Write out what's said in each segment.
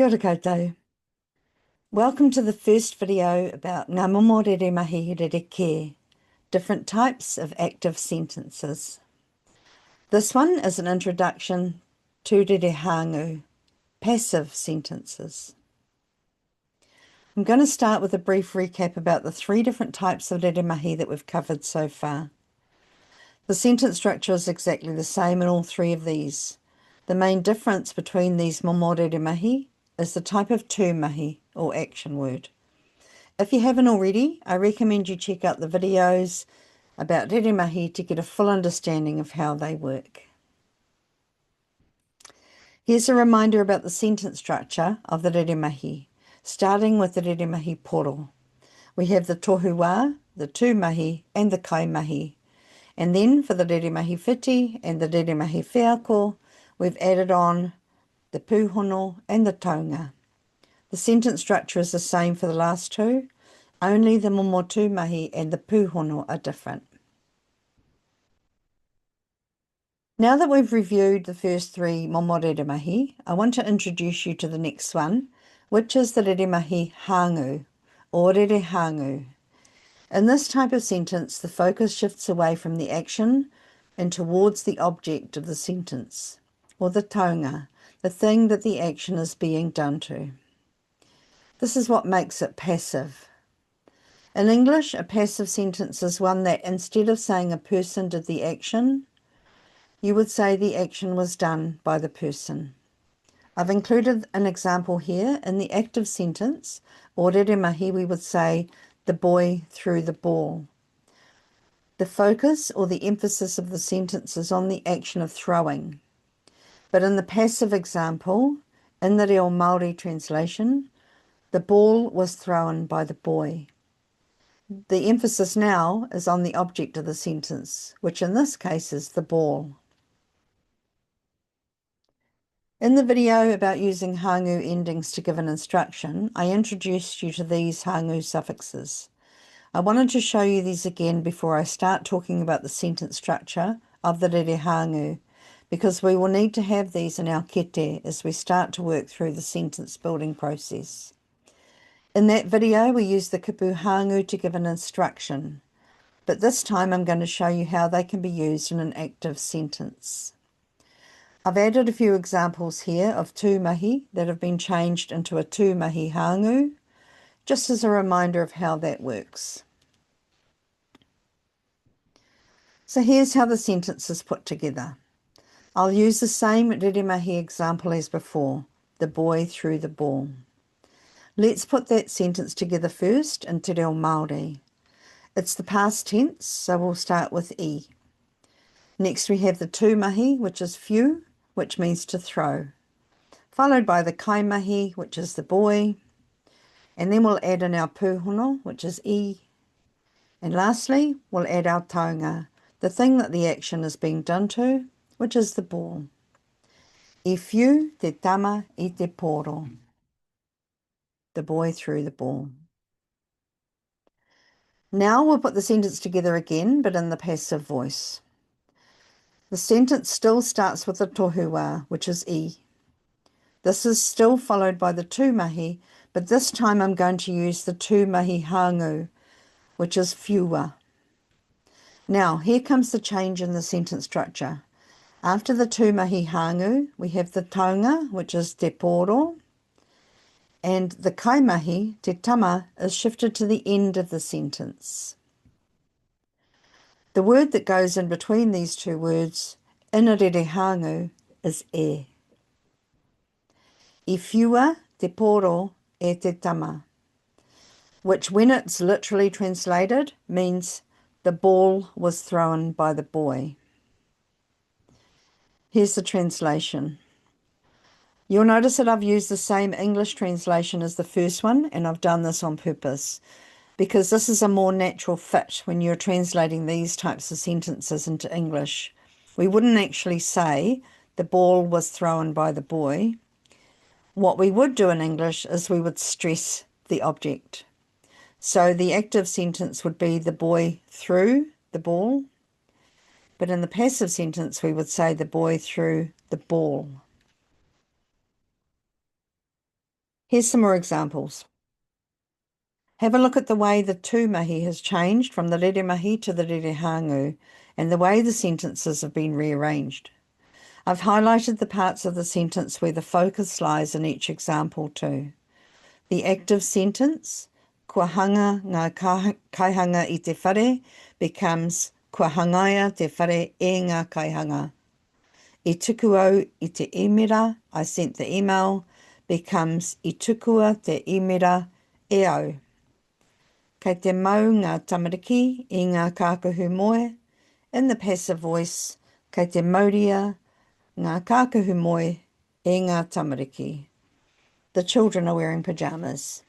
Kia ora koutou. Welcome to the first video about ngā momo reremahi rereke, different types of active sentences. This one is an introduction to Rerehāngū, passive sentences. I'm going to start with a brief recap about the three different types of reremahi that we've covered so far. The sentence structure is exactly the same in all three of these. The main difference between these momo reremahi is the type of tūmahi, or action word. If you haven't already, I recommend you check out the videos about Reremahi to get a full understanding of how they work. Here's a reminder about the sentence structure of the Reremahi, starting with the Reremahi poro. We have the Tohu, the Tūmahi, and the Kaimahi. And then for the Reremahi whiti and the Reremahi wheako, we've added on the Pūhono and the Taunga. The sentence structure is the same for the last two, only the momo tūmahi and the Pūhono are different. Now that we've reviewed the first three momo reremahi, I want to introduce you to the next one, which is the Reremahi Hāngū, or Rerehāngū. In this type of sentence, the focus shifts away from the action and towards the object of the sentence, or the taunga, the thing that the action is being done to. This is what makes it passive. In English, a passive sentence is one that instead of saying a person did the action, you would say the action was done by the person. I've included an example here. In the active sentence, or reremahi, we would say the boy threw the ball. The focus or the emphasis of the sentence is on the action of throwing. But in the passive example, in the Reo Māori translation, the ball was thrown by the boy. The emphasis now is on the object of the sentence, which in this case is the ball. In the video about using Hāngū endings to give an instruction, I introduced you to these Hāngū suffixes. I wanted to show you these again before I start talking about the sentence structure of the Rerehāngū, because we will need to have these in our kete as we start to work through the sentence building process. In that video, we used the kipu Hāngū to give an instruction, but this time I'm going to show you how they can be used in an active sentence. I've added a few examples here of tūmahi that have been changed into a tūmahi Hāngū, just as a reminder of how that works. So here's how the sentence is put together. I'll use the same Reremahi example as before, the boy threw the ball. Let's put that sentence together first in te reo Māori. It's the past tense, so we'll start with e. Next we have the tūmahi, which is whiu, which means to throw, followed by the Kaimahi, which is the boy, and then we'll add in our Pūhono, which is e, and lastly we'll add our taunga, the thing that the action is being done to, which is the ball. E whiu te tama I te poro. The boy threw the ball. Now we'll put the sentence together again, but in the passive voice. The sentence still starts with the tohu, which is e. This is still followed by the tūmahi, but this time I'm going to use the tūmahi Hāngū, which is whiu. Now, here comes the change in the sentence structure. After the tūmahi Hāngū, we have the taunga, which is te poro, and the Kaimahi, te tama, is shifted to the end of the sentence. The word that goes in between these two words, in a Rerehāngū, is e. I whiua te poro e te tama, which when it's literally translated means the ball was thrown by the boy. Here's the translation. You'll notice that I've used the same English translation as the first one, and I've done this on purpose because this is a more natural fit when you're translating these types of sentences into English. We wouldn't actually say the ball was thrown by the boy. What we would do in English is we would stress the object. So the active sentence would be the boy threw the ball, but in the passive sentence we would say the boy threw the ball. Here's some more examples. Have a look at the way the Tūmahi has changed from the Reremahi to the Rerehāngū and the way the sentences have been rearranged. I've highlighted the parts of the sentence where the focus lies in each example too. The active sentence, kua hanga ngā kaihanga I te whare, becomes kua hangaia te whare e ngā kaihanga. I tuku au I te emera, I sent the email, becomes I tukua te emera e au. Kei te mau ngā tamariki I ngā kākahu moe. In the passive voice, kei te mauria ngā kākahu moe e ngā tamariki. The children are wearing pajamas.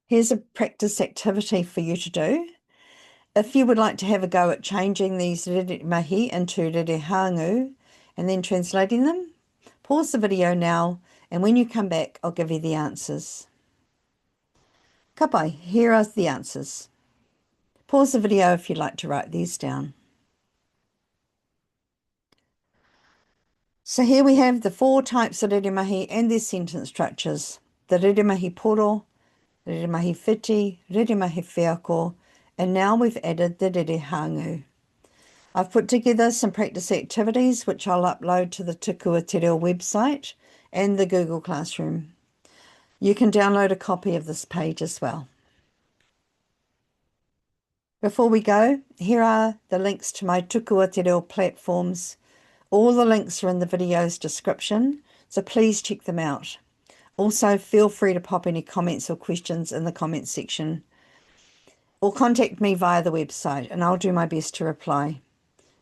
Here's a practice activity for you to do. If you would like to have a go at changing these Reremahi into Rerehāngū and then translating them, pause the video now, and when you come back, I'll give you the answers. Ka pai, here are the answers. Pause the video if you'd like to write these down. So here we have the 4 types of Reremahi and their sentence structures. The Reremahi poro, Reremahi whiti, Reremahi wheako, and now we've added the Rerehāngū. I've put together some practice activities which I'll upload to the Tukua Te Reo website and the Google Classroom. You can download a copy of this page as well. Before we go, here are the links to my Tukua Te Reo platforms. All the links are in the video's description, so please check them out. Also, feel free to pop any comments or questions in the comments section, or contact me via the website and I'll do my best to reply.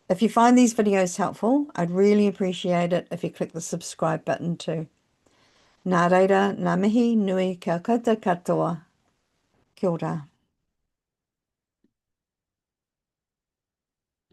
If you find these videos helpful, I'd really appreciate it if you click the subscribe button too. Nā reira, ngā mihi nui kia koutou katoa. Kia ora.